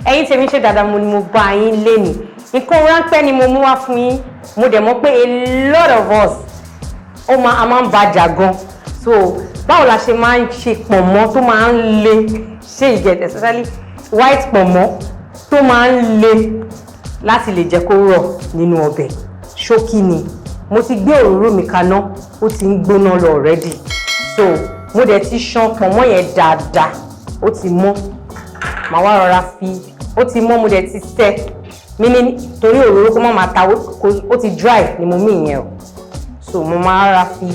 ẹ̀yin tèmi ṣe dáadáa mo ni mo bá yín lénìí nǹkan ránpẹ́ ni mo mú wá fún yín mo dẹ̀ mọ̀ pé a lot of us a máa ń bàjà gan so báwo la ṣe máa ń ṣe pọ̀nmọ́ tó máa ń le ṣé ìjẹ́ especially white pọ̀nmọ́ tó máa ń le láti lè jẹ́ kó rọ̀ nínú ọbẹ̀ ṣókí ni mo ti gbé òróró mi kaná ó ti ń gbóná lọ already so mo dẹ̀ ti ṣan pọ̀nmọ́ yẹn dáadáa ó ti mọ́ màá wá rọra fi ó ti mọ́ mo dẹ̀ ti sẹ́ mini torí òróró kó má máa ta ó ti dry ni mo mí yẹn o so mo máa rọra fi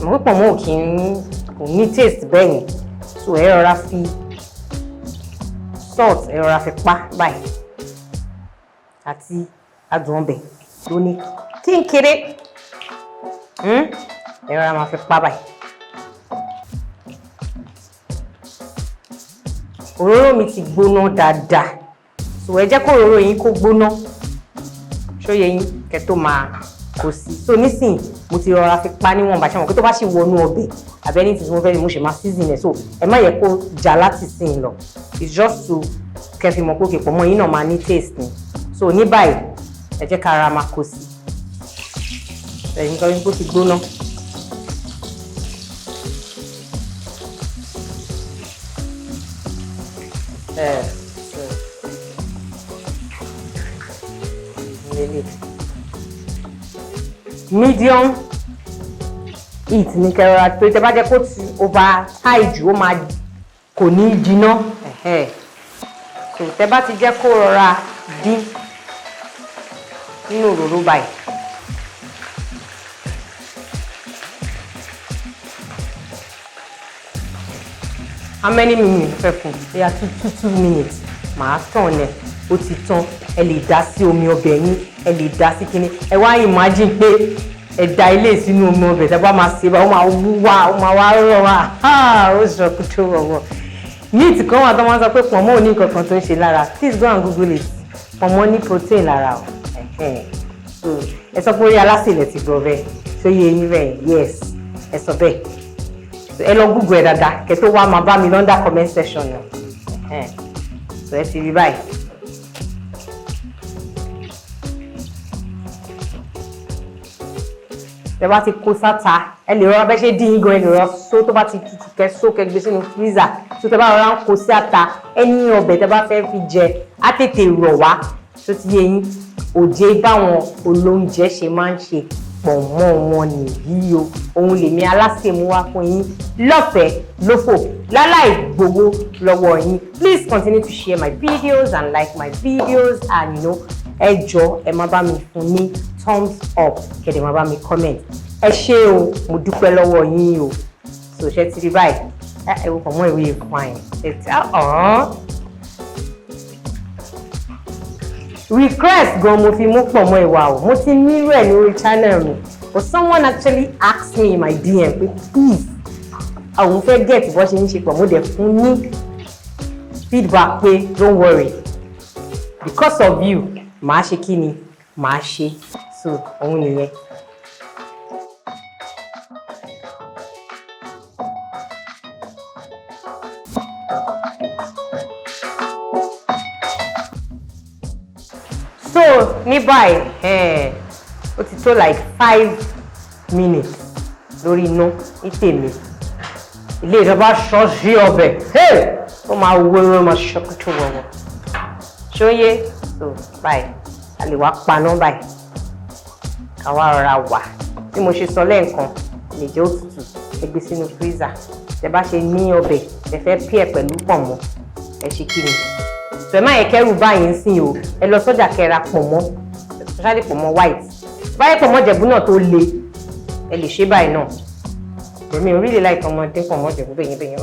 mo pọ̀ mọ́ kò ní taste bẹ́ẹ̀ yẹn so ẹ rọra fi salt ẹ rọra fi pa báyìí àti adùn ọbẹ̀ lóní kínkéré ẹ rọra máa fi pa báyìí. Òróró mi ti gbóná dáadáa so ẹ jẹ́ kó òróró yín kó gbóná ṣóyẹ yín kẹ́ tó máa kó sí so nísìnyí mo ti rọra fi pa níwọ̀n bá ṣe mọ̀ pé tó bá ṣì wọnú ọbẹ̀ àbí ẹni tí mo fẹ́ ni mo ṣe máa season ẹ̀ so ẹ má yẹ kó jà láti sìn lọ it's just to kẹ́ fi mọ̀ pé òkè pọ̀nmọ́ yín náà máa ní taste ni so ní báyìí ẹ jẹ́ ká ara máa kó sí ẹ̀yin kan kó ti gbóná. Medium heat ní kẹrọra tó tẹ́ bá jẹ́ kó ti over high jù ó máa kò ní jiná so tẹ́ bá ti jẹ́ kó rọra dín nínú òróró báyìí how many minutes fẹ́ fún bóyá 2 minutes màá tàn ẹ̀ ó ti tán ẹ lè dá sí omi ọbẹ̀ yín ẹ lè dá sí kíní ẹ wá imagine pé ẹ dá ilé sínú omi ọbẹ̀ tẹ́ bá máa ṣe bá ó máa wú wá ó máa wá rọ̀ wá ó sọ kó tó rọ̀wọ̀ meat kan wà tó máa ń sọ pé pọ̀nmọ́ ò ní nǹkan kan tó ń ṣe lára please go and google it pọ̀nmọ́ ní protein lára o ẹ sọ pé orí Alase ilẹ̀ ti gbọ́ bẹ́ẹ̀ tó yẹ yín bẹ́ẹ̀ yes ẹ sọ bẹ́ẹ̀ ẹ lọ google ẹ dáadáa kẹ́ tó wá máa bá mi lọ́ndà comment section náà so ẹ ti rí báyìí. Tẹ́ bá ti kó sáta ẹ lè rọra bẹ́ ṣe dín gan ẹ lè rọra só tó bá ti tutù kẹ́ só kẹ́ gbé sínú freezer tó tẹ́ bá rọra ń kó sí ata ẹni ọbẹ̀ tẹ́ bá fẹ́ fi jẹ á tètè rọ̀ wá tó ti yé yín òjé báwọn olóúnjẹ ṣe máa ń ṣe pọ̀nmọ́ wọn nìyí o òun lèmi Alase mú wá fún yín lọ́fẹ̀ẹ́ lófò láláì gbowó lọ́wọ́ yín. Please continue to share my videos and like my videos and ẹ jọ̀ọ́ ẹ má bá mi fún ní thumbs up kẹ̀dẹ̀ má bá mi comment ẹ ṣé o mo dúpẹ́ lọ́wọ́ yín o so ṣe ti rí báyìí ẹ wò pọ̀nmọ́ ìwé fine ẹ ti request gan mo fi mú pọ̀nmọ́ ìwà o mo ti nírú ẹ̀ lórí channel mi but someone actually asked me in my DM pé please àwọn fẹ́ get bó ṣe ń ṣe pọ̀nmọ́ dẹ̀ fún ní feedback pé don't worry because of you màá ṣe kí ni màá ṣe so òun nìyẹn. so ní báyìí ó ti tó like 5 minutes lórí iná ní tèmi ilé ìjọba ṣọ́ọ̀ṣì ọbẹ̀ ó máa wúwo ó máa ṣọ́kútù wọ̀wọ̀ ṣóyé so báyìí a lè wá paná báyìí ká wá rọra wà bí mo ṣe sọ lẹ́ẹ̀kan lè jẹ́ òtútù ẹ gbé sínú freezer tẹ́ bá ṣe ní ọbẹ̀ ẹ fẹ́ pí ẹ̀ pẹ̀lú pọ̀nmọ́ ẹ ṣe kí ni so ẹ má yẹ kẹ́rù báyìí ń sìn o ẹ lọ sọ́jà kẹ́ra pọ̀nmọ́ especially pọ̀nmọ́ white báyìí pọ̀nmọ́ jẹ̀bú náà tó le ẹ lè ṣe báyìí náà èmi ò really like ọmọdé pọ̀nmọ́ jẹ̀bú bẹ́yẹn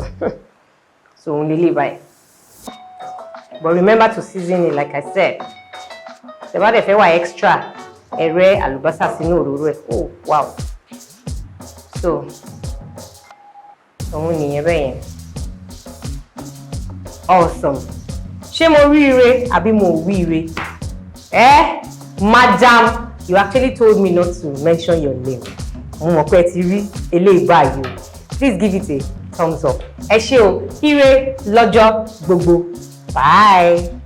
so òun lè lè báyìí but remember to season it like I said tẹ́ bá dẹ̀ fẹ́ wà extra ẹ rẹ́ àlùbọ́sà sínú òróró ẹ̀ oh wow so òun nìyẹn bẹ́yẹn awesome ṣé mo ríire àbí mo wíire madam you actually told me not to mention your name mo mọ̀ pé ẹ ti rí eléyìí báyìí o please give it a thumbs up ẹ ṣé o ire lọ́jọ́ gbogbo bye.